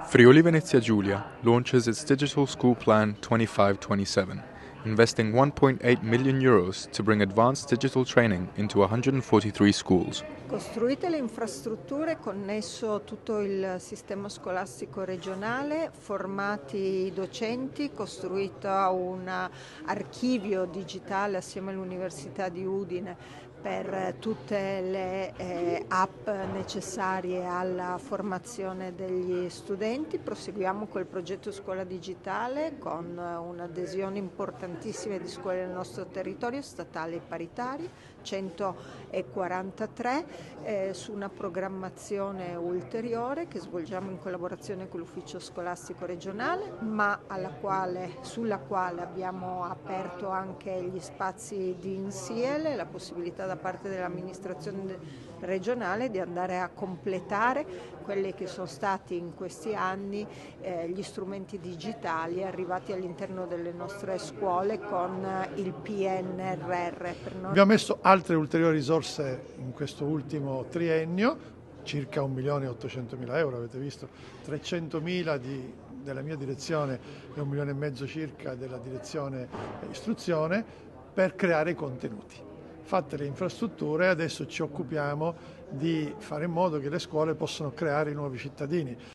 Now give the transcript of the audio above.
Friuli Venezia Giulia launches its Digital School Plan 25-27, investing €1.8 million to bring advanced digital training into 143 schools. Costruite le infrastrutture, connesso tutto il sistema scolastico regionale, formati i docenti, costruito un archivio digitale assieme all'Università di Udine per tutte le app necessarie alla formazione degli studenti. Proseguiamo col progetto Scuola Digitale con un'adesione importantissima di scuole nel nostro territorio, statali e paritari, 143, su una programmazione ulteriore che svolgiamo in collaborazione con l'ufficio scolastico regionale, ma sulla quale abbiamo aperto anche gli spazi di insieme, la possibilità da parte dell'amministrazione regionale di andare a completare quelli che sono stati in questi anni gli strumenti digitali arrivati all'interno delle nostre scuole con il PNRR. Abbiamo messo altre ulteriori risorse in questo ultimo triennio, circa 1.800.000 euro, avete visto, 300.000 della mia direzione e 1,5 milioni circa della direzione istruzione per creare contenuti. Fatte le infrastrutture, adesso ci occupiamo di fare in modo che le scuole possano creare i nuovi cittadini.